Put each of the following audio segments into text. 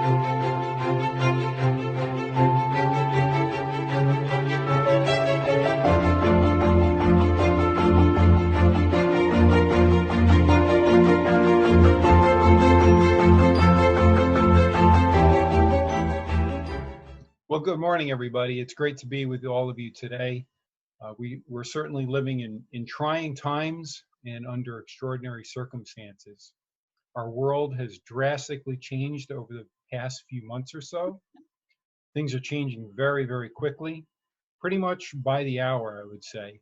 Well, good morning, everybody. It's great to be with all of you today. We're certainly living in trying times and under extraordinary circumstances. Our world has drastically changed over the past few months or so. Things are changing very, very quickly, pretty much by the hour, I would say.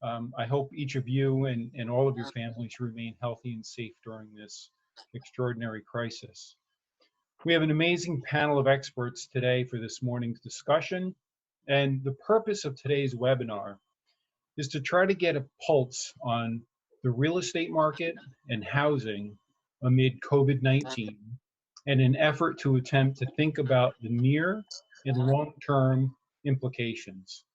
I hope each of you and all of your families remain healthy and safe during this extraordinary crisis. We have an amazing panel of experts today for this morning's discussion, and the purpose of today's webinar is to try to get a pulse on the real estate market and housing amid COVID-19, and an effort to attempt to think about the near and long-term implications.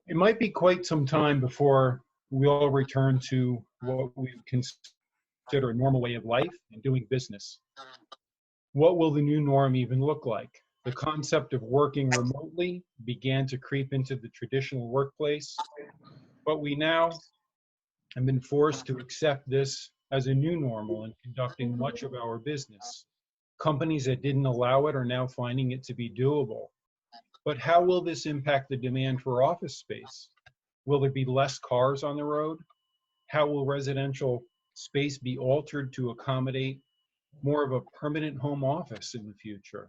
It might be quite some time before we all return to what we consider a normal way of life and doing business. What will the new norm even look like? The concept of working remotely began to creep into the traditional workplace, but we now have been forced to accept this as a new normal in conducting much of our business. Companies that didn't allow it are now finding it to be doable. But how will this impact the demand for office space? Will there be less cars on the road? How will residential space be altered to accommodate more of a permanent home office in the future?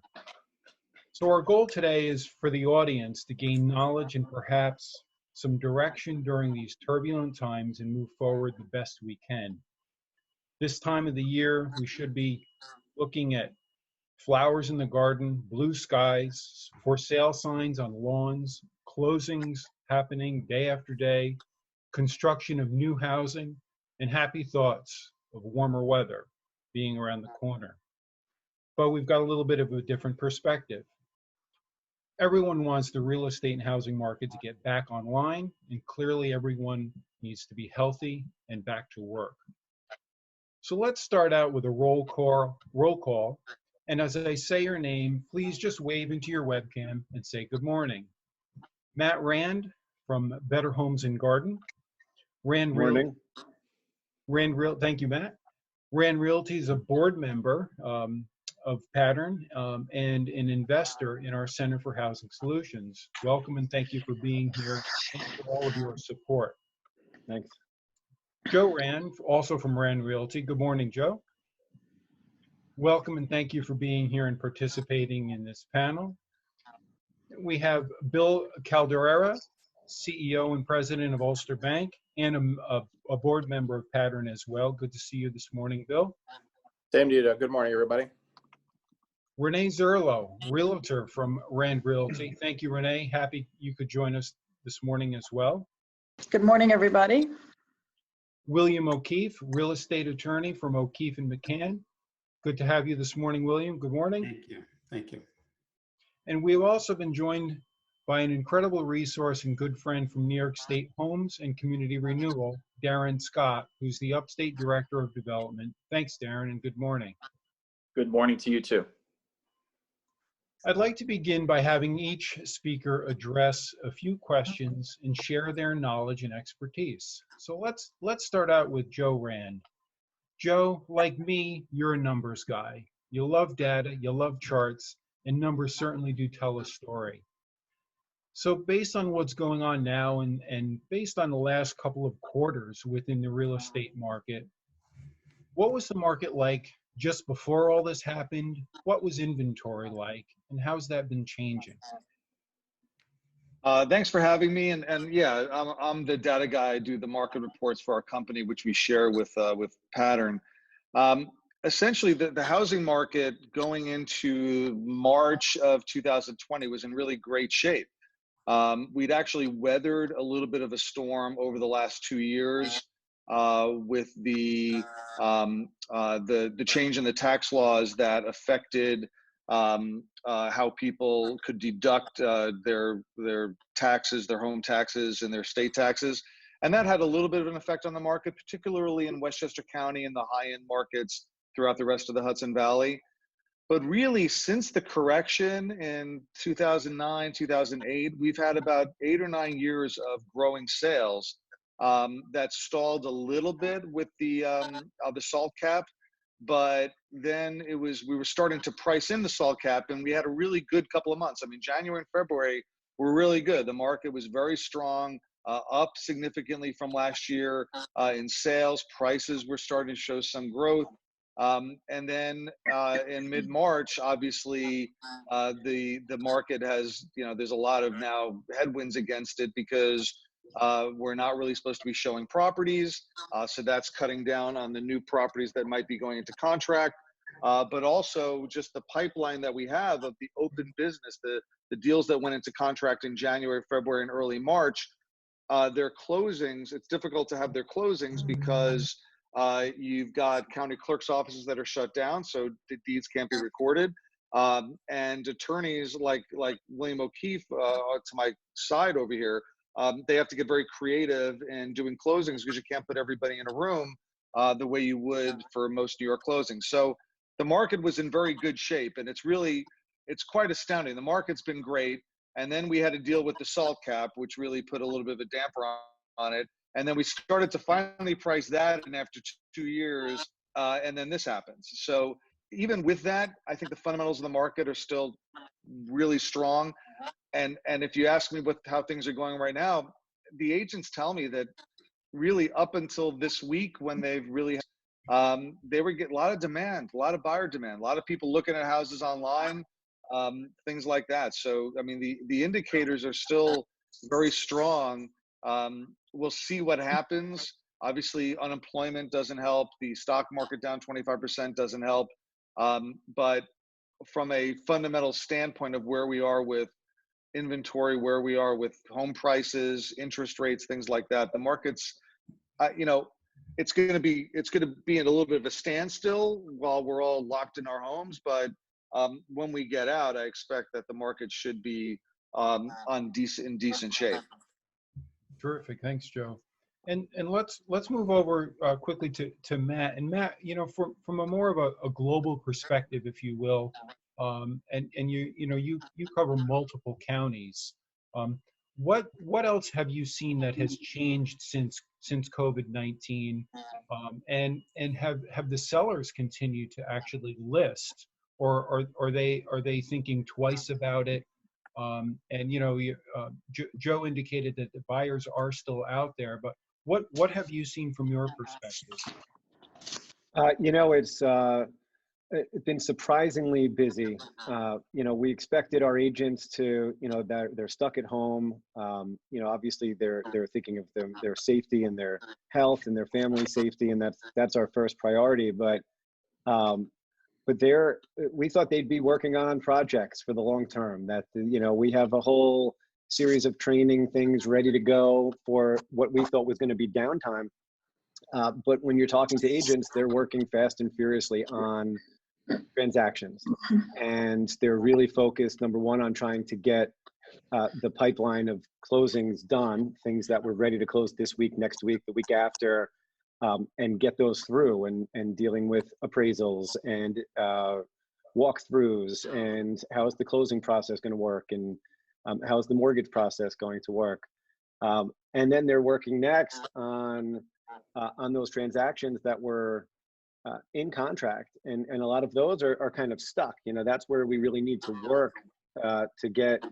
So our goal today is for the audience to gain knowledge and perhaps some direction during these turbulent times and move forward the best we can. This time of the year, we should be looking at flowers in the garden, blue skies, for sale signs on lawns, closings happening day after day, construction of new housing, and happy thoughts of warmer weather being around the corner. But we've got a little bit of a different perspective. Everyone wants the real estate and housing market to get back online, and clearly everyone needs to be healthy and back to work. So let's start out with a roll call. And as I say your name, please just wave into your webcam and say good morning. Matt Rand from Better Homes and Garden. Rand Morning. Thank you, Matt. Rand Realty is a board member of Pattern and an investor in our Center for Housing Solutions. Welcome and thank you for being here and for all of your support. Thanks. Joe Rand, also from Rand Realty. Good morning, Joe. Welcome and thank you for being here and participating in this panel. We have Bill Calderara, CEO and President of Ulster Bank, and a board member of Pattern as well. Good to see you this morning, Bill. Same to you. Good morning, everybody. Renee Zurlo, Realtor from Rand Realty. Thank you, Renee. Happy you could join us this morning as well. Good morning, everybody. William O'Keefe, Real Estate Attorney from O'Keefe and McCann. Good to have you this morning, William. Good morning. Thank you. Thank you. And we've also been joined by an incredible resource and good friend from New York State Homes and Community Renewal, Darren Scott, who's the Upstate Director of Development. Thanks, Darren, and good morning. Good morning to you too. I'd like to begin by having each speaker address a few questions and share their knowledge and expertise. So let's start out with Joe Rand. Joe, like me, you're a numbers guy. You love data, you love charts, and numbers certainly do tell a story. So based on what's going on now and based on the last couple of quarters within the real estate market, what was the market like just before all this happened? What was inventory like? And how's that been changing? Thanks for having me. And yeah, I'm the data guy. I do the market reports for our company, which we share with Pattern. Essentially, the housing market going into March of 2020 was in really great shape. We'd actually weathered a little bit of a storm over the last 2 years with the change in the tax laws that affected how people could deduct their taxes, their home taxes and their state taxes. And that had a little bit of an effect on the market, particularly in Westchester County and the high-end markets throughout the rest of the Hudson Valley. But really, since the correction in 2009, 2008, we've had about 8 or 9 years of growing sales. That stalled a little bit with the salt cap, but then we were starting to price in the salt cap, and we had a really good couple of months. I mean, January and February were really good. The market was very strong, up significantly from last year in sales. Prices were starting to show some growth. And then in mid-March, obviously, the market has, there's a lot of now headwinds against it because we're not really supposed to be showing properties. So that's cutting down on the new properties that might be going into contract. But also just the pipeline that we have of the open business, the deals that went into contract in January, February, and early March, their closings, it's difficult to have their closings because you've got county clerk's offices that are shut down, so the deeds can't be recorded. And attorneys like William O'Keefe to my side over here, they have to get very creative in doing closings because you can't put everybody in a room the way you would for most New York closings. So the market was in very good shape, and it's quite astounding. The market's been great, and then we had to deal with the salt cap, which really put a little bit of a damper on it. And then we started to finally price that in after 2 years, and then this happens. So even with that, I think the fundamentals of the market are still really strong. And if you ask me how things are going right now, the agents tell me that really up until this week when they've really, they were getting a lot of demand, a lot of buyer demand, a lot of people looking at houses online, things like that. So, I mean, the indicators are still very strong. We'll see what happens. Obviously, unemployment doesn't help. The stock market down 25% doesn't help. But from a fundamental standpoint of where we are with inventory, where we are with home prices, interest rates, things like that, the market's, it's going to be in a little bit of a standstill while we're all locked in our homes. But when we get out, I expect that the market should be in decent shape. Terrific. Thanks, Joe. And let's move over quickly to Matt. And Matt, from a more of a global perspective, if you will, and you cover multiple counties. What else have you seen that has changed since COVID-19? And have the sellers continued to actually list, or are they thinking twice about it? Joe indicated that the buyers are still out there, but what have you seen from your perspective? It's been surprisingly busy. We expected our agents to, they're stuck at home. Obviously they're thinking of their safety and their health and their family safety, and that's our first priority. But we thought they'd be working on projects for the long term, that, we have a whole series of training things ready to go for what we thought was going to be downtime. But when you're talking to agents, they're working fast and furiously on transactions. And they're really focused, number one, on trying to get the pipeline of closings done, things that were ready to close this week, next week, the week after, and get those through, and dealing with appraisals and walkthroughs, and how is the closing process going to work, and how is the mortgage process going to work. And then they're working next on those transactions that were in contract, and a lot of those are kind of stuck. That's where we really need to work to get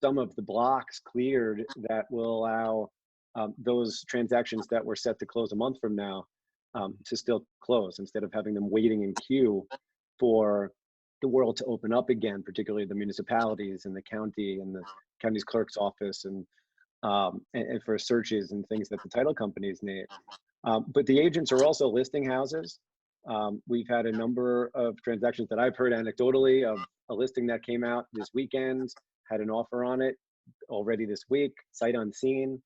some of the blocks cleared that will allow those transactions that were set to close a month from now to still close, instead of having them waiting in queue for the world to open up again, particularly the municipalities and the county and the county's clerk's office, and for searches and things that the title companies need. But the agents are also listing houses. We've had a number of transactions that I've heard anecdotally of a listing that came out this weekend, had an offer on it already this week, sight unseen.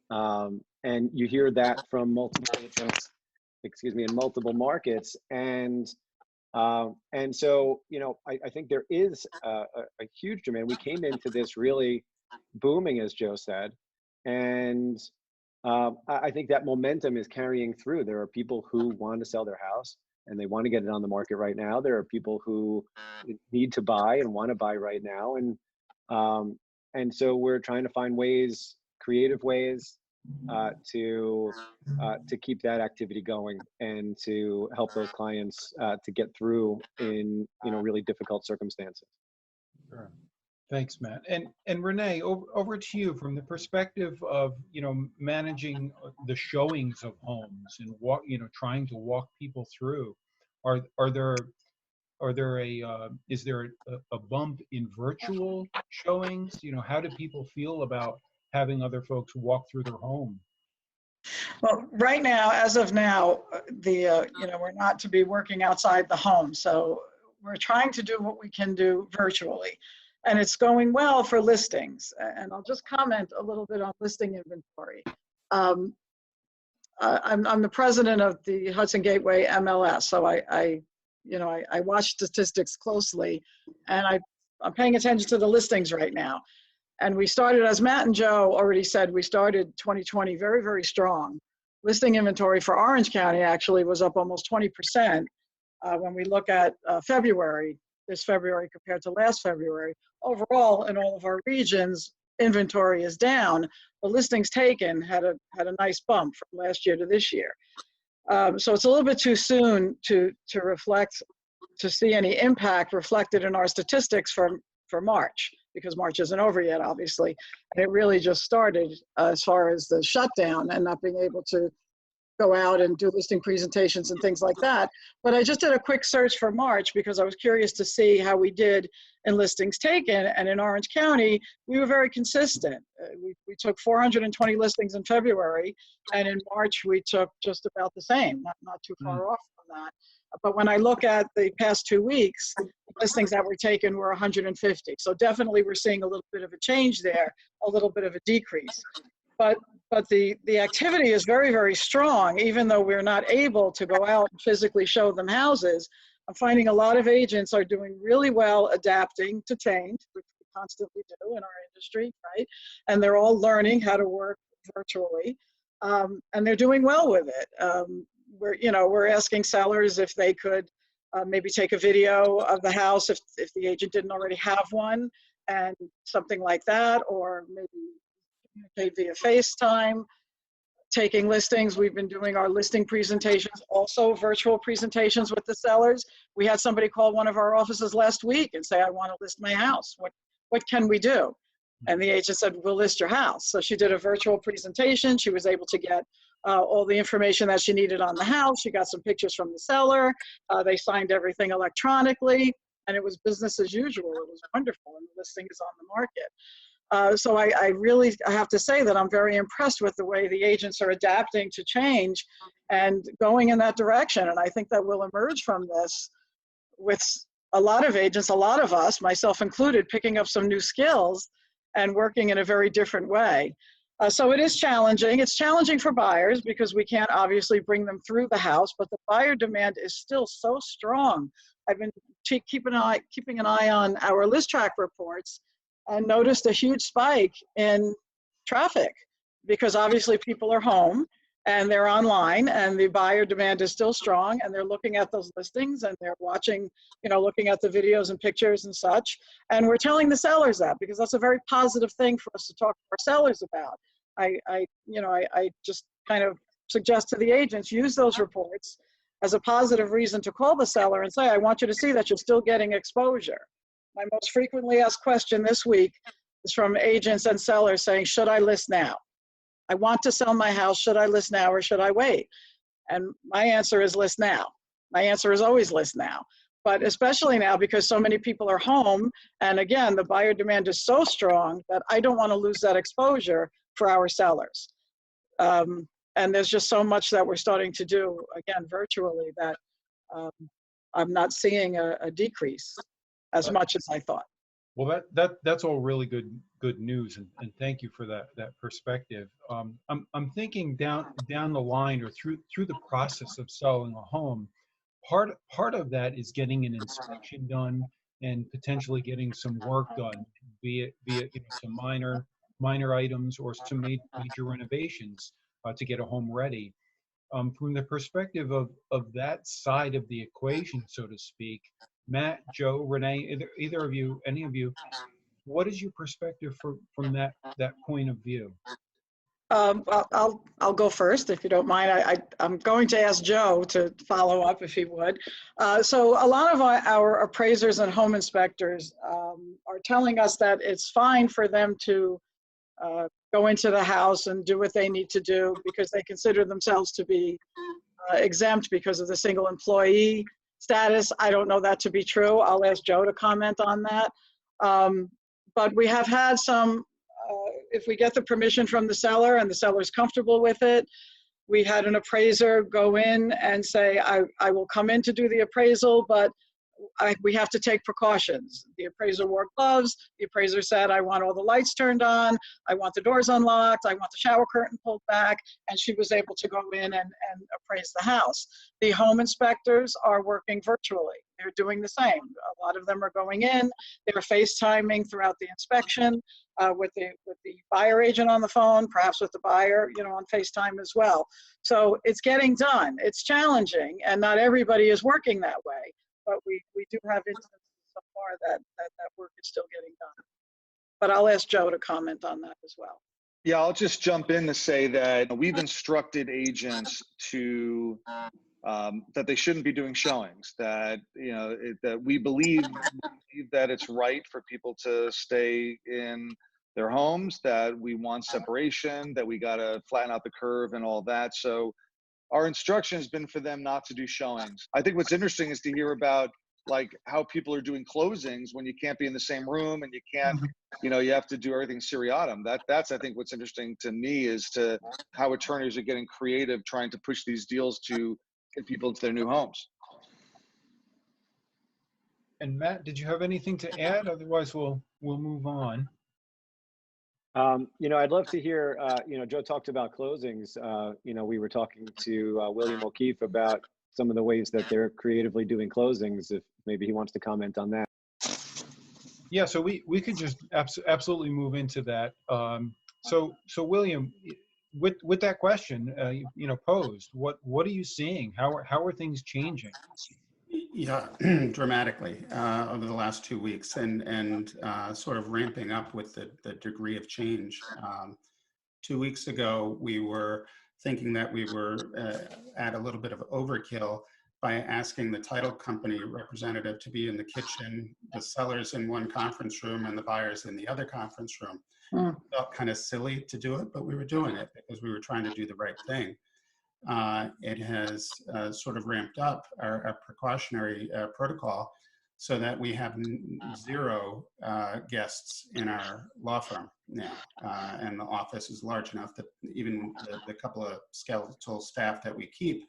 And you hear that from multiple agents, in multiple markets. And so, I think there is a huge demand. We came into this really booming, as Joe said, and I think that momentum is carrying through. There are people who want to sell their house. and they want to get it on the market right now. There are people who need to buy and want to buy right now. And so we're trying to find ways, creative ways, to keep that activity going and to help those clients to get through in really difficult circumstances. Sure. Thanks, Matt. And Renee, over to you from the perspective of managing the showings of homes and trying to walk people through. Is there a bump in virtual showings? How do people feel about having other folks walk through their home? Well, right now, as of now, we're not to be working outside the home. So we're trying to do what we can do virtually. And it's going well for listings. And I'll just comment a little bit on listing inventory. I'm the president of the Hudson Gateway MLS. So I watch statistics closely, and I'm paying attention to the listings right now. And we started, as Matt and Joe already said, we started 2020 very, very strong. Listing inventory for Orange County actually was up almost 20% when we look at this February compared to last February. Overall, in all of our regions, inventory is down. The listings taken had a nice bump from last year to this year. So it's a little bit too soon to see any impact reflected in our statistics for March, because March isn't over yet, obviously. And it really just started as far as the shutdown and not being able to go out and do listing presentations and things like that. But I just did a quick search for March because I was curious to see how we did in listings taken. And in Orange County, we were very consistent. We took 420 listings in February, and in March we took just about the same, not too far off from that. But when I look at the past 2 weeks, listings that were taken were 150. So definitely we're seeing a little bit of a change there, a little bit of a decrease. But the activity is very, very strong, even though we're not able to go out and physically show them houses. I'm finding a lot of agents are doing really well adapting to change, which we constantly do in our industry, right? And they're all learning how to work virtually, and they're doing well with it. We're asking sellers if they could maybe take a video of the house if the agent didn't already have one, and something like that, or maybe communicate via FaceTime, taking listings. We've been doing our listing presentations, also virtual presentations with the sellers. We had somebody call one of our offices last week and say, I want to list my house. What can we do? And the agent said, we'll list your house. So she did a virtual presentation. She was able to get all the information that she needed on the house. She got some pictures from the seller. They signed everything electronically, and it was business as usual. It was wonderful, and the listing is on the market. So I really have to say that I'm very impressed with the way the agents are adapting to change and going in that direction. And I think that we'll emerge from this with a lot of agents, a lot of us, myself included, picking up some new skills and working in a very different way. So it is challenging. It's challenging for buyers because we can't obviously bring them through the house, but the buyer demand is still so strong. I've been keeping an eye on our list track reports and noticed a huge spike in traffic because obviously people are home and they're online, and the buyer demand is still strong, and they're looking at those listings and they're watching, looking at the videos and pictures and such. And we're telling the sellers that because that's a very positive thing for us to talk to our sellers about. I just kind of suggest to the agents, use those reports as a positive reason to call the seller and say, I want you to see that you're still getting exposure. My most frequently asked question this week is from agents and sellers saying, should I list now? I want to sell my house. Should I list now or should I wait? And my answer is list now. My answer is always list now. But especially now because so many people are home. And again, the buyer demand is so strong that I don't want to lose that exposure for our sellers. And there's just so much that we're starting to do, again, virtually, that I'm not seeing a decrease as much as I thought. Well, that's all really good news, and thank you for that perspective. I'm thinking down the line or through the process of selling a home. Part of that is getting an inspection done and potentially getting some work done, be it some minor items or some major renovations to get a home ready. from the perspective of that side of the equation, so to speak, Matt, Joe, Renee, either of you, any of you, what is your perspective from that point of view? I'll go first if you don't mind. I'm going to ask Joe to follow up if he would. So a lot of our appraisers and home inspectors are telling us that it's fine for them to go into the house and do what they need to do because they consider themselves to be exempt because of the single employee status. I don't know that to be true. I'll ask Joe to comment on that. But we have had some, if we get the permission from the seller and the seller's comfortable with it, we had an appraiser go in and say, I will come in to do the appraisal, but we have to take precautions. The appraiser wore gloves. The appraiser said, I want all the lights turned on. I want the doors unlocked. I want the shower curtain pulled back. And she was able to go in and appraise the house. The home inspectors are working virtually. They're doing the same. A lot of them are going in. They're FaceTiming throughout the inspection with the buyer agent on the phone, perhaps with the buyer, on FaceTime as well. So it's getting done. It's challenging, and not everybody is working that way. But we do have instances so far that work is still getting done. But I'll ask Joe to comment on that as well. Yeah, I'll just jump in to say that we've instructed agents to that they shouldn't be doing showings. That that we believe that it's right for people to stay in their homes. That we want separation. That we got to flatten out the curve and all that. So our instruction has been for them not to do showings. I think what's interesting is to hear about like how people are doing closings when you can't be in the same room and you can't, you have to do everything seriatim. That's I think what's interesting to me is to how attorneys are getting creative trying to push these deals to get people into their new homes. And Matt, did you have anything to add? Otherwise, we'll move on. I'd love to hear, Joe talked about closings. We were talking to William O'Keefe about some of the ways that they're creatively doing closings, if maybe he wants to comment on that. Yeah, so we could just absolutely move into that. So William, with that question, posed, what are you seeing? How are things changing? Yeah, dramatically over the last 2 weeks, and sort of ramping up with the degree of change. 2 weeks ago, we were thinking that we were at a little bit of overkill by asking the title company representative to be in the kitchen, the sellers in one conference room, and the buyers in the other conference room. It felt kind of silly to do it, but we were doing it because we were trying to do the right thing. It has sort of ramped up our precautionary protocol so that we have 0 guests in our law firm now. And the office is large enough that even the couple of skeletal staff that we keep,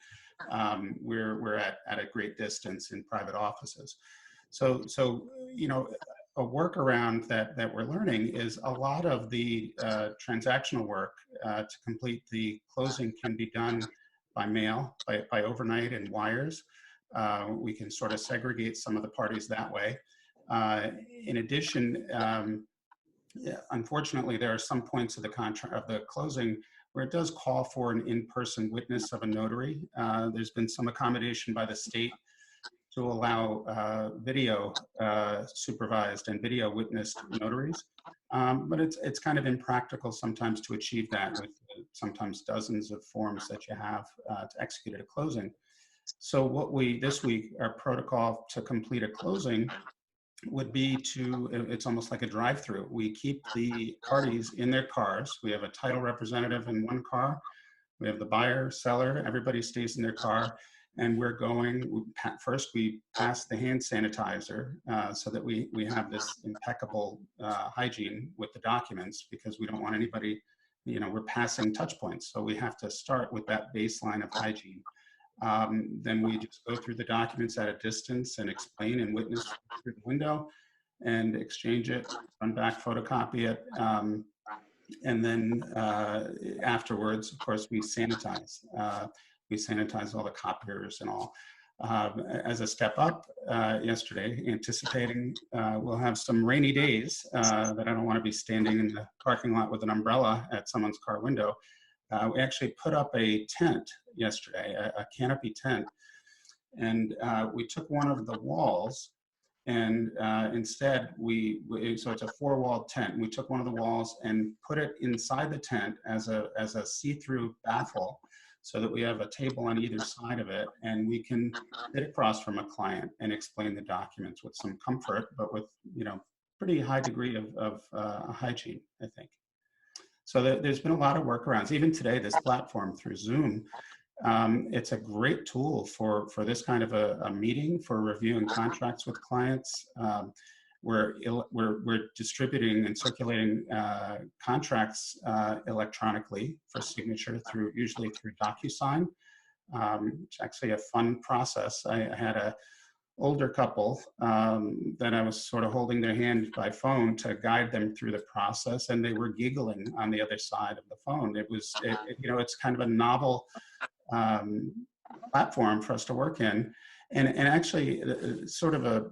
we're at a great distance in private offices. So a workaround that we're learning is a lot of the transactional work to complete the closing can be done by mail, by overnight and wires. We can sort of segregate some of the parties that way. In addition, unfortunately, there are some points of the contract of the closing where it does call for an in-person witness of a notary. There's been some accommodation by the state to allow video supervised and video witnessed notaries. But it's kind of impractical sometimes to achieve that with sometimes dozens of forms that you have to execute at a closing. So this week, our protocol to complete a closing would be it's almost like a drive-through. We keep the parties in their cars. We have a title representative in one car. We have the buyer, seller, everybody stays in their car. And first we pass the hand sanitizer so that we have this impeccable hygiene with the documents, because we don't want anybody, we're passing touch points. So we have to start with that baseline of hygiene. Then we just go through the documents at a distance and explain and witness through the window and exchange it, run back, photocopy it. And then afterwards, of course, we sanitize. We sanitize all the copiers and all. As a step up yesterday, anticipating we'll have some rainy days that I don't want to be standing in the parking lot with an umbrella at someone's car window. we actually put up a tent yesterday, a canopy tent, and we took one of the walls, and instead so it's a 4-wall tent. And we took one of the walls and put it inside the tent as a see-through baffle, so that we have a table on either side of it, and we can sit across from a client and explain the documents with some comfort, but with pretty high degree of hygiene, I think. So there's been a lot of workarounds. Even today, this platform through Zoom, it's a great tool for this kind of a meeting, for reviewing contracts with clients. We're distributing and circulating contracts electronically for signature usually through DocuSign. It's actually a fun process. I had a older couple that I was sort of holding their hand by phone to guide them through the process, and they were giggling on the other side of the phone. It's kind of a novel platform for us to work in, and actually sort of a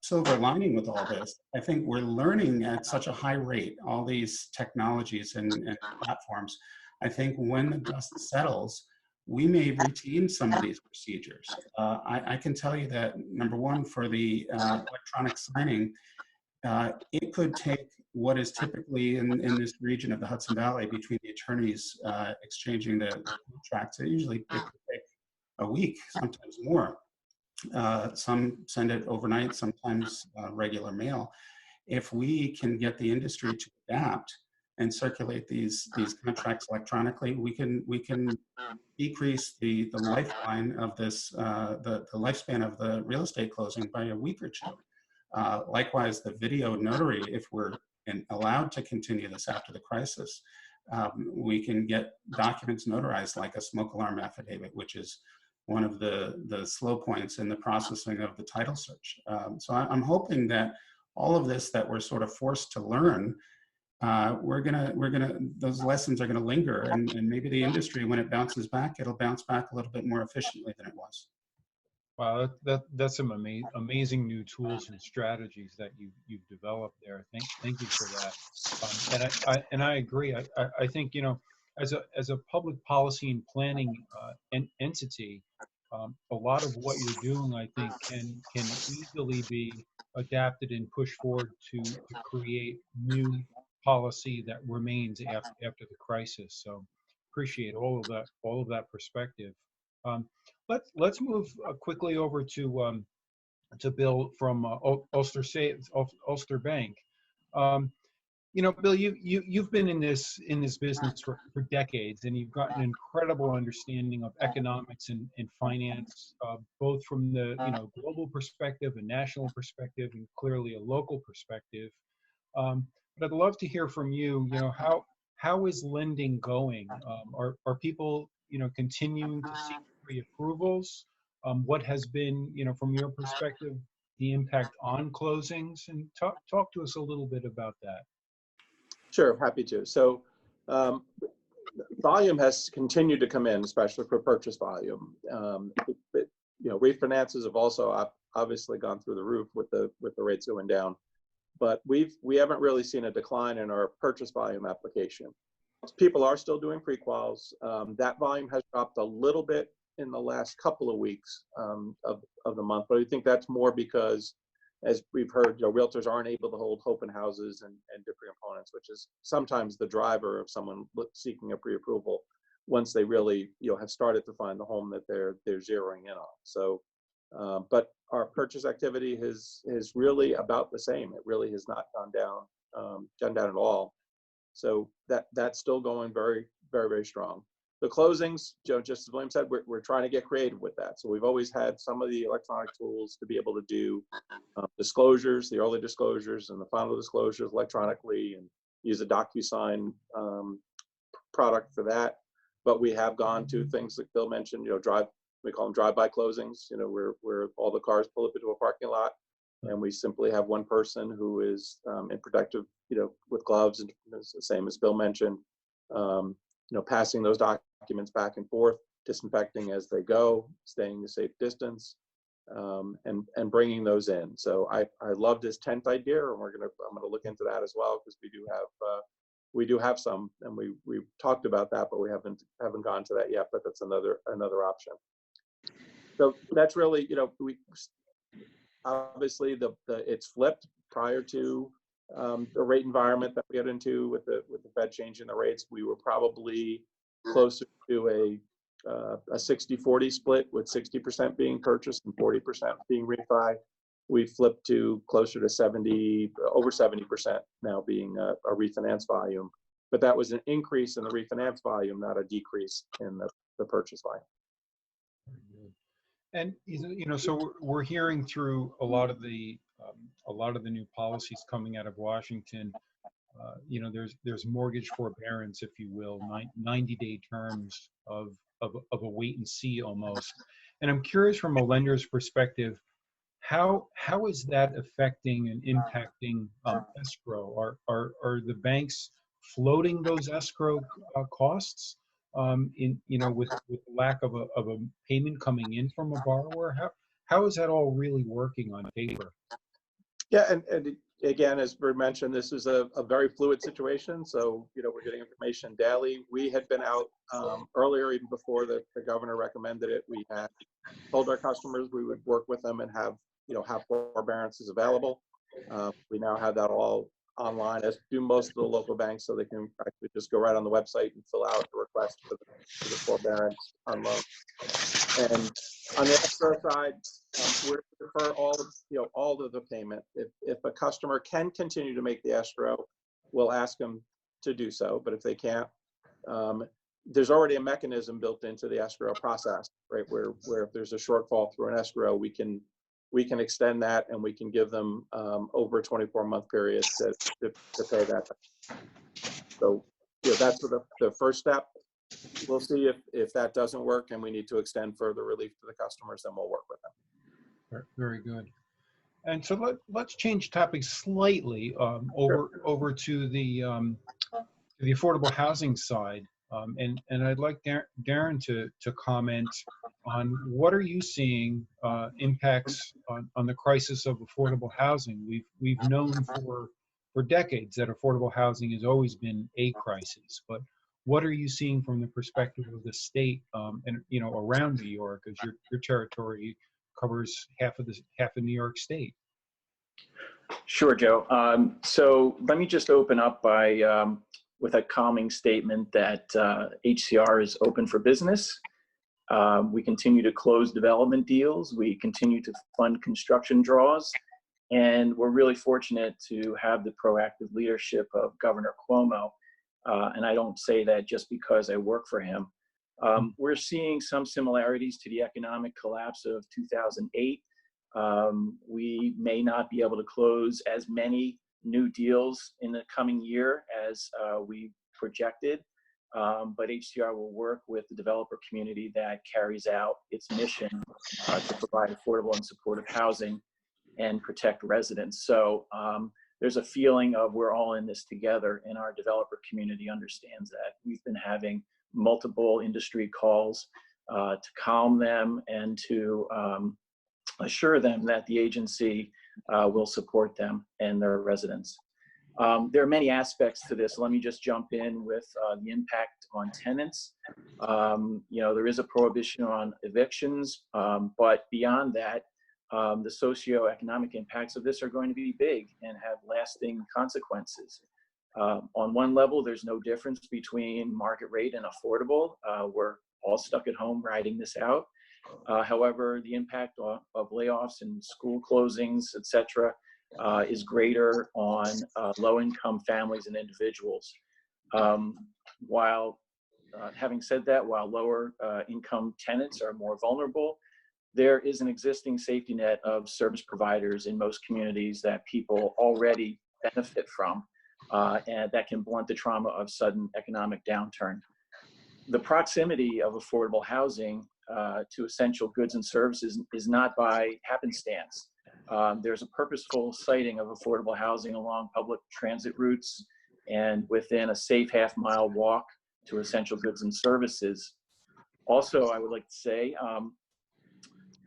silver lining with all this, I think we're learning at such a high rate, all these technologies and platforms. I think when the dust settles, we may retain some of these procedures. I can tell you that, number one, for the electronic signing, it could take what is typically in this region of the Hudson Valley between the attorneys exchanging the contracts. It could take a week, sometimes more. Some send it overnight, sometimes regular mail. If we can get the industry to adapt and circulate these contracts electronically, we can decrease the lifeline of this, the lifespan of the real estate closing by a week or two. Likewise, the video notary, if we're allowed to continue this after the crisis, we can get documents notarized like a smoke alarm affidavit, which is one of the slow points in the processing of the title search. So I'm hoping that all of this that we're sort of forced to learn, those lessons are gonna linger, and maybe the industry, when it bounces back, it'll bounce back a little bit more efficiently than it was. Wow, that's some amazing new tools and strategies that you've developed there. Thank you for that. And I agree. I think as a public policy and planning entity, a lot of what you're doing, I think, can easily be adapted and pushed forward to create new policy that remains after the crisis. So appreciate all of that perspective. Let's move quickly over to Bill from Ulster Bank. Bill, you've been in this business for decades, and you've got an incredible understanding of economics and finance, both from the global perspective, a national perspective, and clearly a local perspective. But I'd love to hear from you. How is lending going? Are people continuing to seek pre-approvals? What has been, from your perspective, the impact on closings? And talk to us a little bit about that. Sure, happy to. So volume has continued to come in, especially for purchase volume. Refinances have also obviously gone through the roof with the rates going down, but we haven't really seen a decline in our purchase volume application. People are still doing pre-quals. That volume has dropped a little bit in the last couple of weeks of the month, but I think that's more because, as we've heard, realtors aren't able to hold open houses and different components, which is sometimes the driver of someone seeking a pre-approval once they really have started to find the home that they're zeroing in on. So, but our purchase activity is really about the same. It really has not gone down at all. So that's still going very, very, very strong. The closings, just as William said, we're trying to get creative with that. So we've always had some of the electronic tools to be able to do disclosures, the early disclosures and the final disclosures electronically, and use a DocuSign product for that. But we have gone to things like Bill mentioned, we call them drive-by closings, where all the cars pull up into a parking lot, and we simply have one person who is in protective, with gloves, and the same as Bill mentioned, passing those documents back and forth, disinfecting as they go, staying a safe distance, and bringing those in. So I love this tent idea, and I'm gonna look into that as well, because we do have we do have some, and we've talked about that, but we haven't gone to that yet. But that's another option. So that's really, we obviously it's flipped prior to the rate environment that we got into with the Fed changing the rates. We were probably closer to a 60-40 split, with 60% being purchased and 40% being refi. We flipped to closer to over 70% now being a refinance volume. But that was an increase in the refinance volume, not a decrease in the purchase volume. And so we're hearing through a lot of the new policies coming out of Washington. There's mortgage forbearance, if you will, 90-day terms of a wait and see almost. And I'm curious, from a lender's perspective, how is that affecting and impacting escrow? Are the banks floating those escrow costs with the lack of a payment coming in from a borrower? How is that all really working on paper? Yeah, and again, as we mentioned, this is a very fluid situation. So, we're getting information daily. We had been out earlier, even before the governor recommended it. We had told our customers we would work with them and have forbearances available. We now have that all online, as do most of the local banks, so they can actually just go right on the website and fill out the request for the forbearance on loan. And on the escrow side, we prefer all of the payment. If a customer can continue to make the escrow, we'll ask them to do so. But if they can't, there's already a mechanism built into the escrow process, right? Where if there's a shortfall through an escrow, we can extend that, and we can give them over a 24-month period to pay that. So that's the first step. We'll see if that doesn't work and we need to extend further relief to the customers, then we'll work with them. Very good. And so let's change topics slightly over to the affordable housing side. And I'd like Darren to comment on what are you seeing impacts on the crisis of affordable housing. We've known for decades that affordable housing has always been a crisis, but what are you seeing from the perspective of the state and around New York, as your territory covers half of New York State? Sure, Joe. So let me just open up by with a calming statement that HCR is open for business. We continue to close development deals. We continue to fund construction draws. And we're really fortunate to have the proactive leadership of Governor Cuomo. And I don't say that just because I work for him. We're seeing some similarities to the economic collapse of 2008. We may not be able to close as many new deals in the coming year as we projected, but HCR will work with the developer community that carries out its mission to provide affordable and supportive housing and protect residents. So there's a feeling of we're all in this together, and our developer community understands that. We've been having multiple industry calls to calm them and to assure them that the agency will support them and their residents. There are many aspects to this. Let me just jump in with the impact on tenants. There is a prohibition on evictions, but beyond that, the socioeconomic impacts of this are going to be big and have lasting consequences. On one level, there's no difference between market rate and affordable. We're all stuck at home riding this out. However, the impact of layoffs and school closings, et cetera, is greater on low-income families and individuals. Having said that, while lower income tenants are more vulnerable, there is an existing safety net of service providers in most communities that people already benefit from, and that can blunt the trauma of sudden economic downturn. The proximity of affordable housing to essential goods and services is not by happenstance. There's a purposeful siting of affordable housing along public transit routes and within a safe half-mile walk to essential goods and services. Also, I would like to say,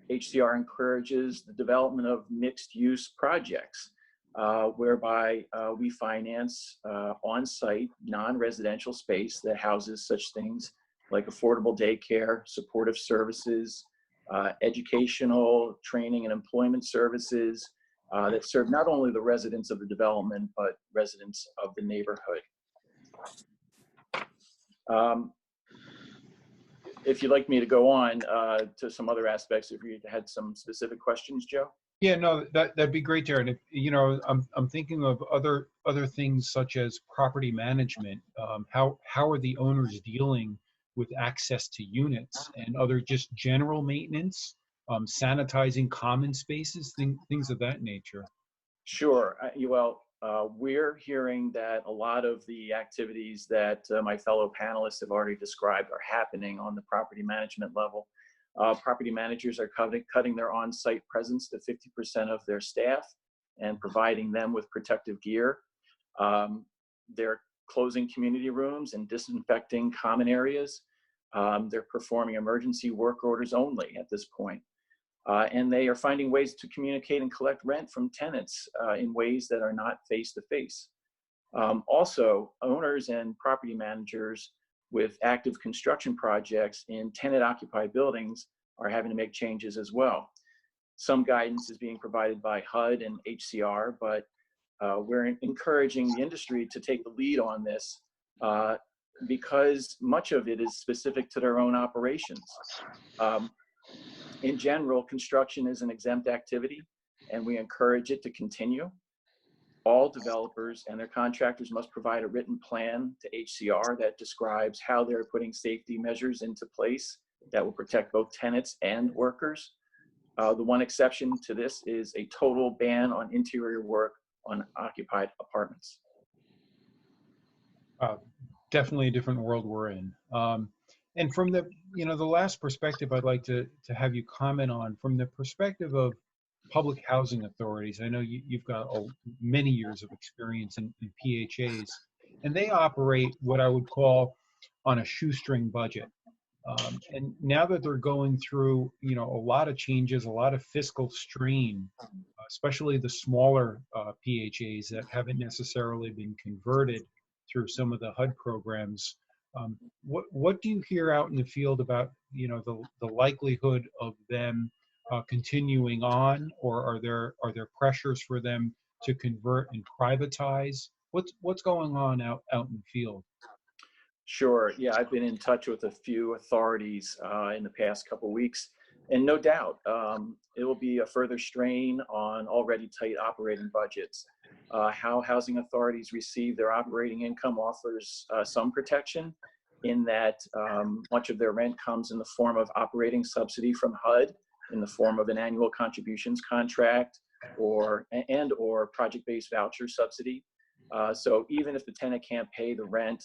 HCR encourages the development of mixed-use projects. whereby we finance on-site non-residential space that houses such things like affordable daycare, supportive services, educational, training and employment services that serve not only the residents of the development, but residents of the neighborhood. If you'd like me to go on to some other aspects, if you had some specific questions, Joe? Yeah, no, that'd be great, Darren. If, you know, I'm thinking of other things such as property management. How are the owners dealing with access to units and other just general maintenance, sanitizing common spaces, things of that nature? Sure. We're hearing that a lot of the activities that my fellow panelists have already described are happening on the property management level. Property managers are cutting their on-site presence to 50% of their staff and providing them with protective gear. They're closing community rooms and disinfecting common areas. They're performing emergency work orders only at this point. And they are finding ways to communicate and collect rent from tenants in ways that are not face-to-face. Also, owners and property managers with active construction projects in tenant-occupied buildings are having to make changes as well. Some guidance is being provided by HUD and HCR, but we're encouraging the industry to take the lead on this because much of it is specific to their own operations. In general, construction is an exempt activity, and we encourage it to continue. All developers and their contractors must provide a written plan to HCR that describes how they're putting safety measures into place that will protect both tenants and workers. The one exception to this is a total ban on interior work on occupied apartments. Definitely a different world we're in. And from the, you know, the last perspective I'd like to have you comment on, from the perspective of public housing authorities, I know you've got many years of experience in PHAs, and they operate what I would call on a shoestring budget. And now that they're going through, you know, a lot of changes, a lot of fiscal strain, especially the smaller PHAs that haven't necessarily been converted through some of the HUD programs, what do you hear out in the field about, you know, the likelihood of them continuing on, or are there pressures for them to convert and privatize? What's going on out in the field? Sure. Yeah, I've been in touch with a few authorities in the past couple of weeks, and no doubt it will be a further strain on already tight operating budgets. How housing authorities receive their operating income offers some protection in that much of their rent comes in the form of operating subsidy from HUD in the form of an annual contributions contract or project-based voucher subsidy. So even if the tenant can't pay the rent,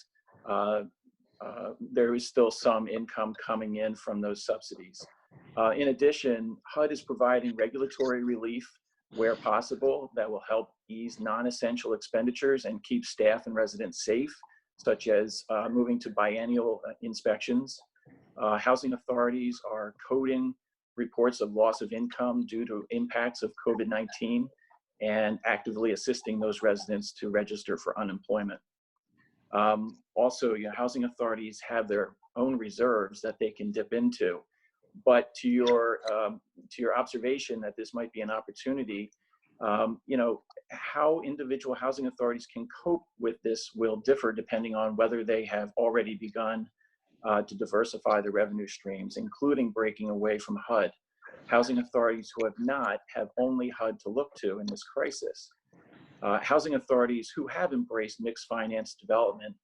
there is still some income coming in from those subsidies. In addition, HUD is providing regulatory relief where possible that will help ease non-essential expenditures and keep staff and residents safe, such as moving to biennial inspections. Housing authorities are coding reports of loss of income due to impacts of COVID-19 and actively assisting those residents to register for unemployment. Also, housing authorities have their own reserves that they can dip into. But to your observation that this might be an opportunity, how individual housing authorities can cope with this will differ depending on whether they have already begun to diversify their revenue streams, including breaking away from HUD. Housing authorities who have not have only HUD to look to in this crisis. Housing authorities who have embraced mixed finance development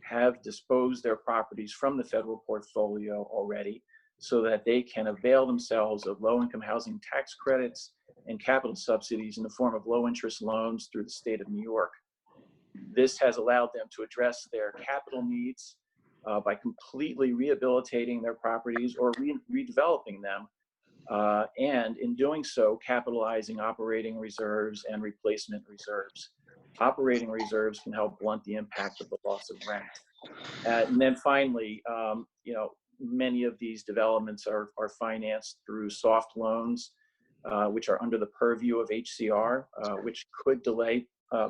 have disposed their properties from the federal portfolio already so that they can avail themselves of low-income housing tax credits and capital subsidies in the form of low-interest loans through the state of New York. This has allowed them to address their capital needs by completely rehabilitating their properties or redeveloping them, and in doing so, capitalizing operating reserves and replacement reserves. Operating reserves can help blunt the impact of the loss of rent. And then finally, many of these developments are financed through soft loans. which are under the purview of HCR, which could delay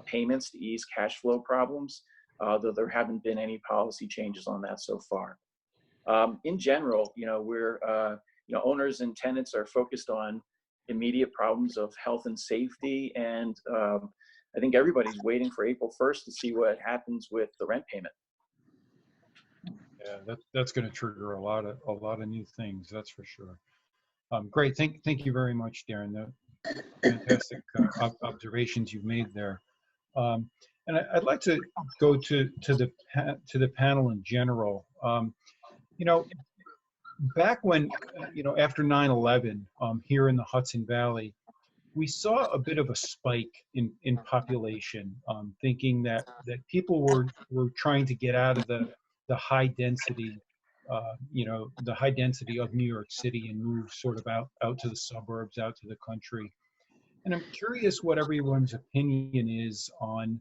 payments to ease cash flow problems, though there haven't been any policy changes on that so far. In general, owners and tenants are focused on immediate problems of health and safety, and I think everybody's waiting for April 1st to see what happens with the rent payment. Yeah, that's going to trigger a lot of new things. That's for sure. Great. Thank you very much, Darren. The fantastic observations you've made there. And I'd like to go to the panel in general. Back when after 9/11 here in the Hudson Valley, we saw a bit of a spike in population, thinking that people were trying to get out of the high density, the high density of New York City and move sort of out to the suburbs, out to the country. And I'm curious what everyone's opinion is on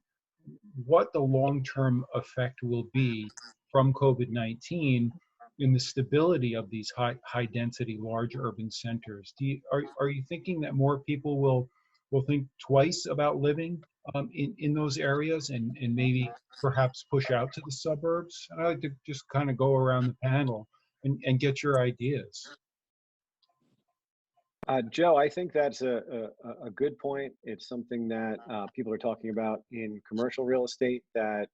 what the long-term effect will be from COVID-19 in the stability of these high density, large urban centers. Are you thinking that more people will think twice about living in those areas and maybe perhaps push out to the suburbs? And I'd like to just kind of go around the panel and get your ideas. Joe, I think that's a good point. It's something that people are talking about in commercial real estate, that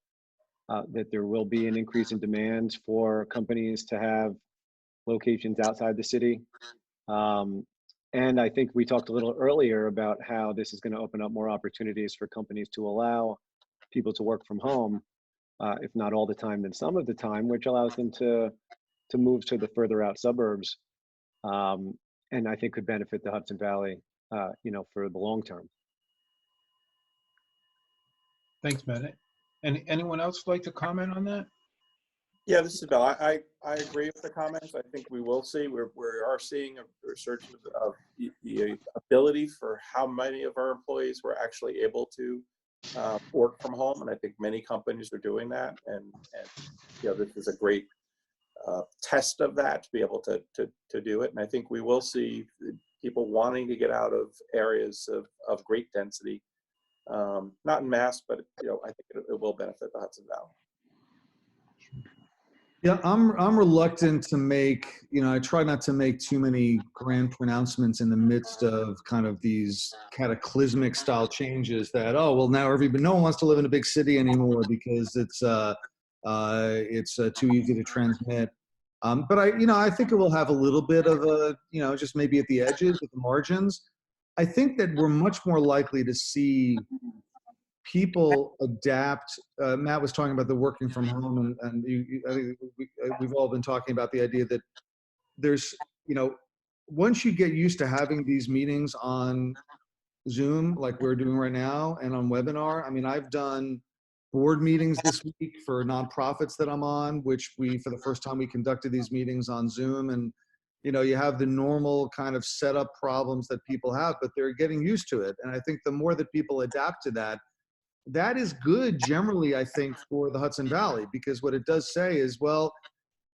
there will be an increase in demand for companies to have locations outside the city. And I think we talked a little earlier about how this is going to open up more opportunities for companies to allow people to work from home, if not all the time, then some of the time, which allows them to move to the further out suburbs. And I think could benefit the Hudson Valley, for the long term. Thanks, Matt. And anyone else like to comment on that? Yeah, this is Bill. I agree with the comments. I think we will see. We are seeing a resurgence of the ability for how many of our employees were actually able to work from home, and I think many companies are doing that. And this is a great test of that, to be able to do it. And I think we will see people wanting to get out of areas of great density, not in mass, but I think it will benefit the Hudson Valley. Yeah, I'm reluctant to make, I try not to make too many grand pronouncements in the midst of kind of these cataclysmic style changes that, oh, well, now no one wants to live in a big city anymore because it's too easy to transmit. But I think it will have a little bit of a, just maybe at the edges, at the margins. I think that we're much more likely to see people adapt. Matt was talking about the working from home, and I think we've all been talking about the idea that there's, once you get used to having these meetings on Zoom, like we're doing right now, and on webinar, I mean, I've done board meetings this week for nonprofits that I'm on, which for the first time, we conducted these meetings on Zoom. And, you have the normal kind of setup problems that people have, but they're getting used to it. And I think the more that people adapt to that, that is good generally, I think, for the Hudson Valley, because what it does say is, well,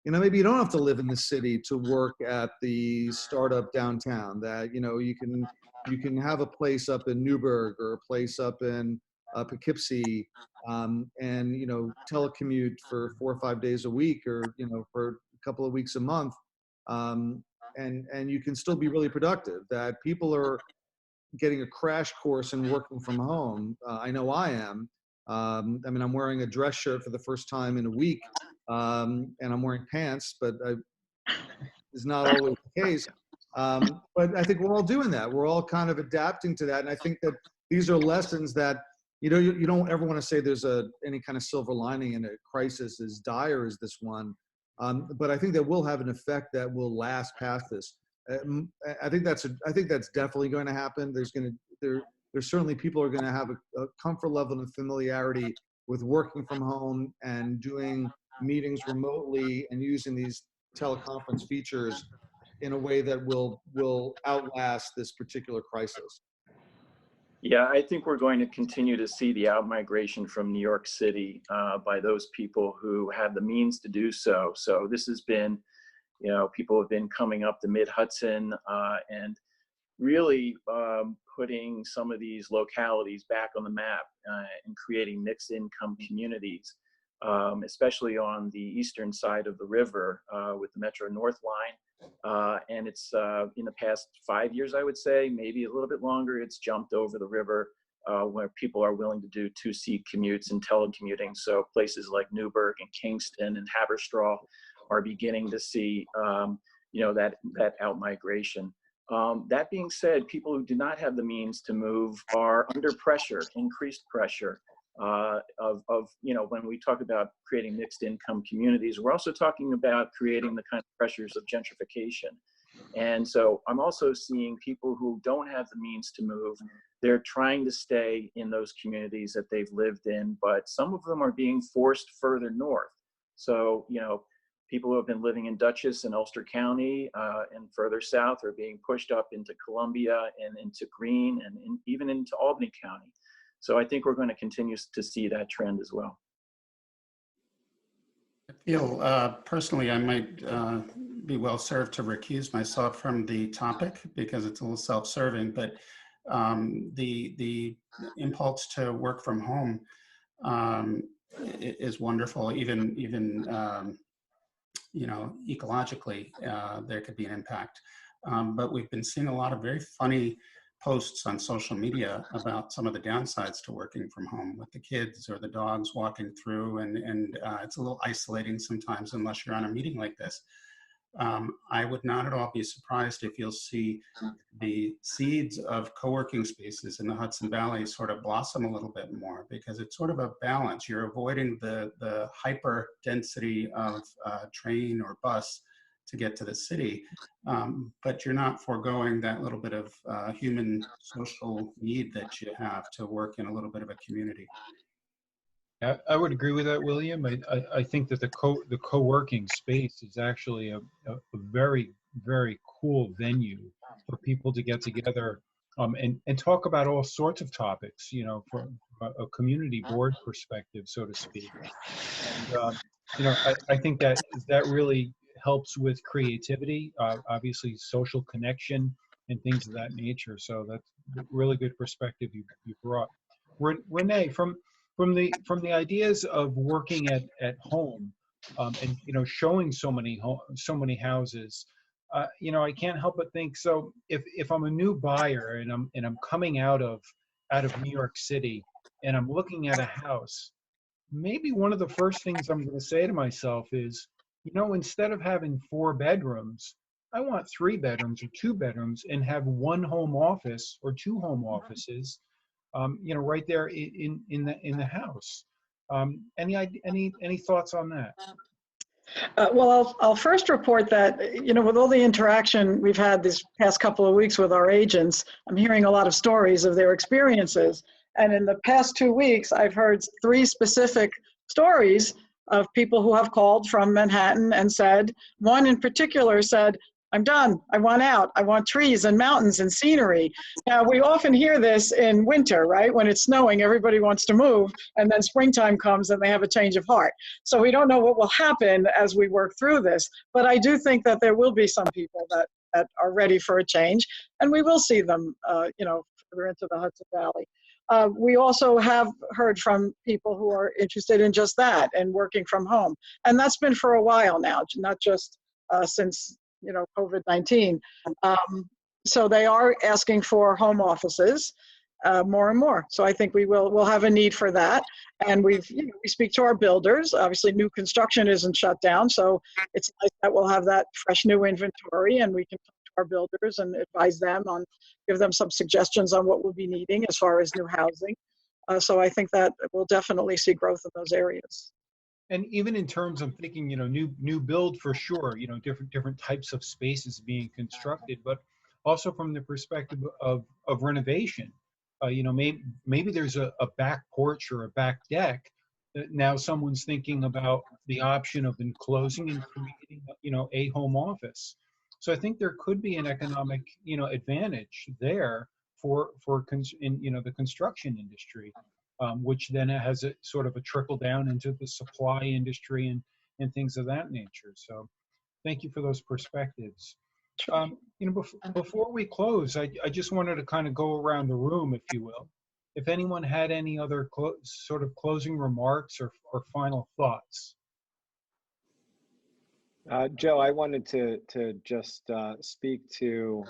maybe you don't have to live in the city to work at the startup downtown, that, you can have a place up in Newburgh or a place up in Poughkeepsie, and telecommute for 4 or 5 days a week, or for a couple of weeks a month, and you can still be really productive. That people are getting a crash course in working from home. I know I am. I'm wearing a dress shirt for the first time in a week, and I'm wearing pants, but it's not always the case. But I think we're all doing that. We're all kind of adapting to that, and I think that these are lessons that you don't ever want to say there's any kind of silver lining in a crisis as dire as this one. But I think that will have an effect that will last past this. I think that's definitely going to happen. There's certainly people are going to have a comfort level and familiarity with working from home and doing meetings remotely and using these teleconference features in a way that will outlast this particular crisis. Yeah, I think we're going to continue to see the outmigration from New York City by those people who have the means to do so. So this has been, people have been coming up the Mid-Hudson, and really putting some of these localities back on the map and creating mixed income communities, especially on the eastern side of the river with the Metro North line. And it's in the past 5 years, I would say, maybe a little bit longer, it's jumped over the river where people are willing to do 2-seat commutes and telecommuting. So places like Newburgh and Kingston and Haverstraw are beginning to see that out-migration. That being said, people who do not have the means to move are under pressure, increased pressure when we talk about creating mixed income communities, we're also talking about creating the kind of pressures of gentrification. And so I'm also seeing people who don't have the means to move. They're trying to stay in those communities that they've lived in, but some of them are being forced further north. So, people who have been living in Dutchess and Ulster County and further south are being pushed up into Columbia and into Greene and even into Albany County. So I think we're going to continue to see that trend as well. I feel personally I might be well served to recuse myself from the topic because it's a little self-serving, but the impulse to work from home is wonderful. Even ecologically, there could be an impact. But we've been seeing a lot of very funny posts on social media about some of the downsides to working from home with the kids or the dogs walking through, and it's a little isolating sometimes unless you're on a meeting like this. I would not at all be surprised if you'll see the seeds of co-working spaces in the Hudson Valley sort of blossom a little bit more, because it's sort of a balance. You're avoiding the hyper density of train or bus to get to the city, but you're not foregoing that little bit of human social need that you have to work in a little bit of a community. I would agree with that, William. I think that the co-working space is actually a very, very cool venue for people to get together and talk about all sorts of topics, from a community board perspective, so to speak. And, I think that really helps with creativity, obviously social connection and things of that nature. So that's a really good perspective you brought. Renee, from the ideas of working at home, and showing so many houses, I can't help but think. So if I'm a new buyer and I'm coming out of New York City and I'm looking at a house, maybe one of the first things I'm going to say to myself is, instead of having 4 bedrooms, I want 3 bedrooms or 2 bedrooms and have 1 home office or 2 home offices. Right there in the house. Any thoughts on that? Well, I'll first report that, with all the interaction we've had these past couple of weeks with our agents, I'm hearing a lot of stories of their experiences. And in the past 2 weeks, I've heard 3 specific stories of people who have called from Manhattan and said, one in particular said, I'm done. I want out. I want trees and mountains and scenery. Now, we often hear this in winter, right? When it's snowing, everybody wants to move, and then springtime comes and they have a change of heart. So we don't know what will happen as we work through this, but I do think that there will be some people that are ready for a change, and we will see them, further into the Hudson Valley. We also have heard from people who are interested in just that and working from home. And that's been for a while now, not just since COVID-19. So they are asking for home offices more and more. So I think we'll have a need for that. And we speak to our builders. Obviously, new construction isn't shut down, so it's nice that we'll have that fresh new inventory, and we can talk to our builders and advise them give them some suggestions on what we'll be needing as far as new housing. So I think that we'll definitely see growth in those areas. And even in terms of thinking, new build for sure, different types of spaces being constructed, but also from the perspective of renovation. Maybe there's a back porch or a back deck that now someone's thinking about the option of enclosing and creating, a home office. So I think there could be an economic, advantage there for the construction industry. Which then has a sort of a trickle down into the supply industry and things of that nature. So thank you for those perspectives. Before we close, I just wanted to kind of go around the room, if you will. If anyone had any other sort of closing remarks or final thoughts. Joe, I wanted to just speak to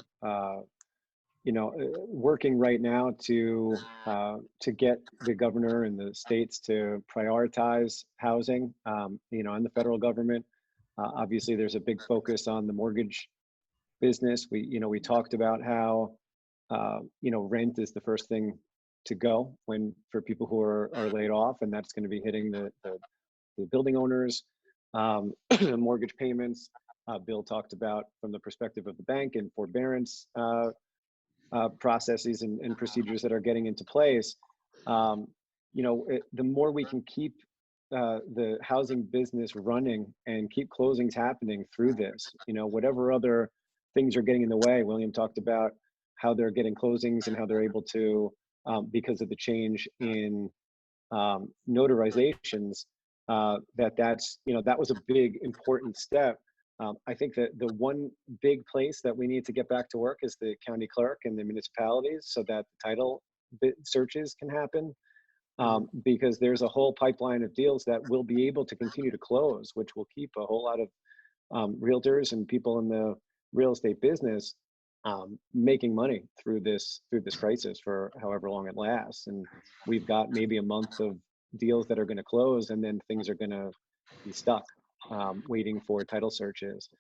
working right now to get the governor and the states to prioritize housing. And the federal government, obviously, there's a big focus on the mortgage business. We talked about how rent is the first thing to go for people who are laid off, and that's going to be hitting the building owners. Mortgage payments. Bill talked about from the perspective of the bank and forbearance processes and procedures that are getting into place. The more we can keep the housing business running and keep closings happening through this, whatever other things are getting in the way. William talked about how they're getting closings and how they're able to, because of the change in notarizations, that was a big important step. I think that the one big place that we need to get back to work is the county clerk and the municipalities, so that the title searches can happen, because there's a whole pipeline of deals that will be able to continue to close, which will keep a whole lot of realtors and people in the real estate business making money through this crisis for however long it lasts. And we've got maybe a month of deals that are going to close, and then things are going to be stuck waiting for title searches,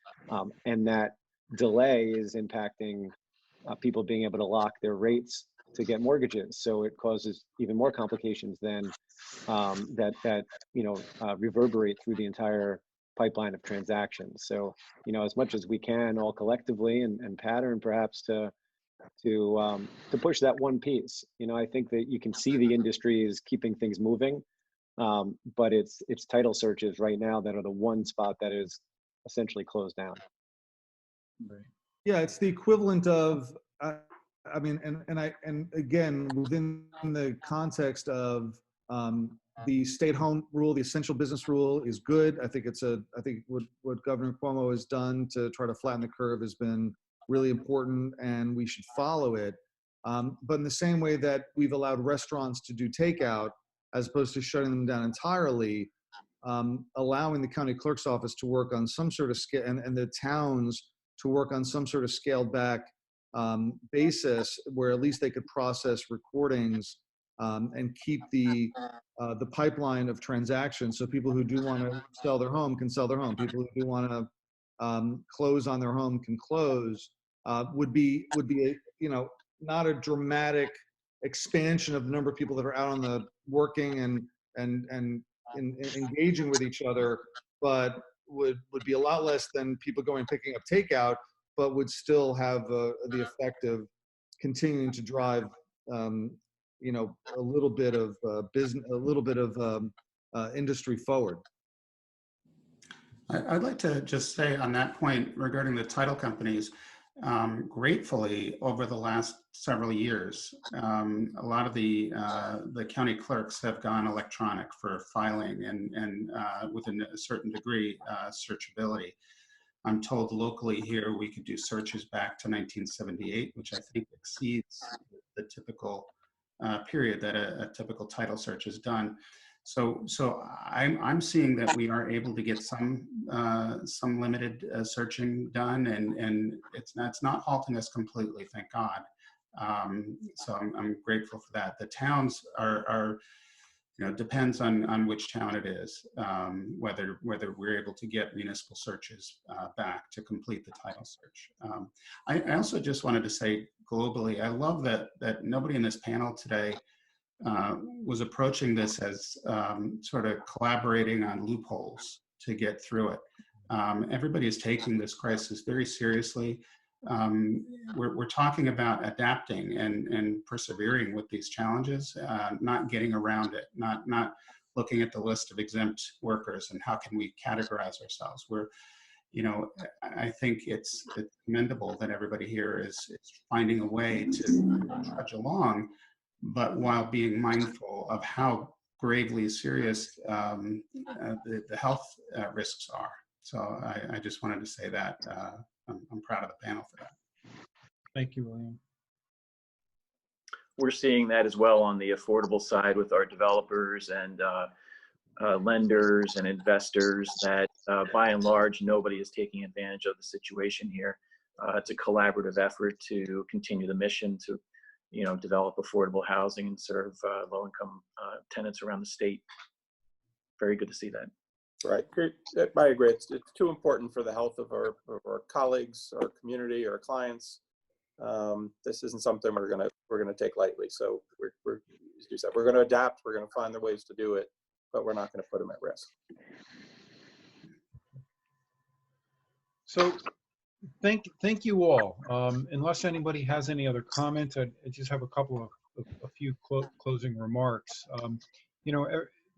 and that delay is impacting people being able to lock their rates to get mortgages. So it causes even more complications than that reverberate through the entire pipeline of transactions. So as much as we can all collectively and pattern perhaps to push that one piece. I think that you can see the industry is keeping things moving, but it's title searches right now that are the one spot that is essentially closed down. Right. Yeah, it's the equivalent of, and again, within the context of the stay-at-home rule, the essential business rule is good. I think what Governor Cuomo has done to try to flatten the curve has been really important, and we should follow it. But in the same way that we've allowed restaurants to do takeout, as opposed to shutting them down entirely, allowing the county clerk's office to work on some sort of scale, and the towns to work on some sort of scaled back basis where at least they could process recordings and keep the pipeline of transactions. So people who do want to sell their home can sell their home. People who do want to close on their home can close. Would be not a dramatic expansion of the number of people that are out on the working and engaging with each other, but would be a lot less than people going picking up takeout, but would still have the effect of continuing to drive a little bit of business, a little bit of industry forward. I'd like to just say on that point regarding the title companies, gratefully over the last several years, a lot of the county clerks have gone electronic for filing and within a certain degree searchability. I'm told locally here we could do searches back to 1978, which I think exceeds the typical period that a typical title search is done. So I'm seeing that we are able to get some limited searching done, and it's not halting us completely, thank God. So I'm grateful for that. The towns are depends on which town it is, whether we're able to get municipal searches back to complete the title search. I also just wanted to say globally, I love that nobody in this panel today was approaching this as sort of collaborating on loopholes to get through it. Everybody is taking this crisis very seriously. We're talking about adapting and persevering with these challenges, not getting around it, not looking at the list of exempt workers and how can we categorize ourselves. I think it's commendable that everybody here is finding a way to trudge along, but while being mindful of how gravely serious the health risks are. So I just wanted to say that I'm proud of the panel for that. Thank you, William. We're seeing that as well on the affordable side with our developers and lenders and investors, that by and large, nobody is taking advantage of the situation here. It's a collaborative effort to continue the mission to, develop affordable housing and serve low-income tenants around the state. Very good to see that. Right. I agree. It's too important for the health of our colleagues, our community, our clients. This isn't something we're gonna take lightly. So we're as you said, we're gonna adapt. We're gonna find the ways to do it, but we're not gonna put them at risk. So thank you all. Unless anybody has any other comments, I just have a few closing remarks.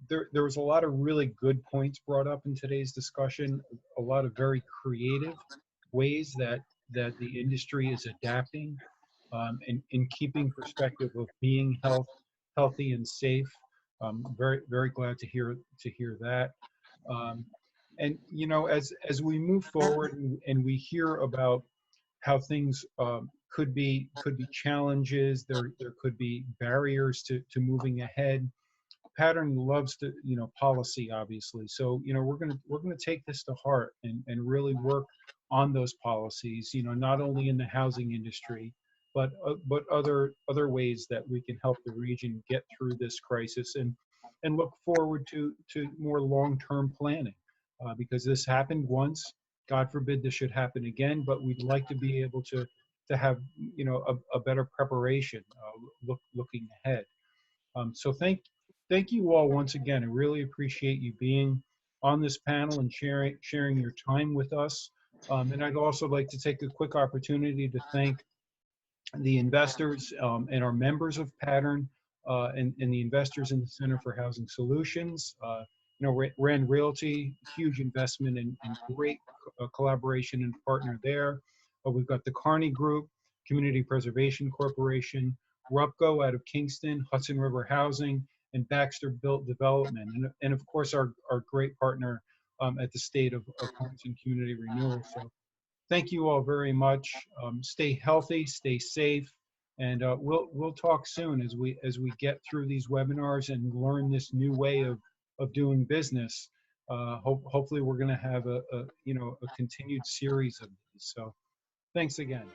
There was a lot of really good points brought up in today's discussion, a lot of very creative ways that the industry is adapting in keeping perspective of being healthy and safe. Very, very glad to hear that. And as we move forward and we hear about how things could be challenges, there could be barriers to moving ahead. Pattern loves to policy, obviously. So we're gonna take this to heart and really work on those policies. Not only in the housing industry, but other ways that we can help the region get through this crisis and look forward to more long-term planning, because this happened once. God forbid this should happen again, but we'd like to be able to have a better preparation looking ahead. So thank you all once again. I really appreciate you being on this panel and sharing your time with us. And I'd also like to take a quick opportunity to thank the investors and our members of Pattern and the investors in the Center for Housing Solutions. Rand Realty, huge investment and great collaboration and partner there. We've got the Kearney Group, Community Preservation Corporation, Rupco out of Kingston, Hudson River Housing, and Baxter Built Development. And of course, our great partner at the State of Homes and Community Renewal. So thank you all very much. Stay healthy, stay safe, and we'll talk soon as we get through these webinars and learn this new way of doing business. Hopefully, we're going to have a continued series of these. So, thanks again.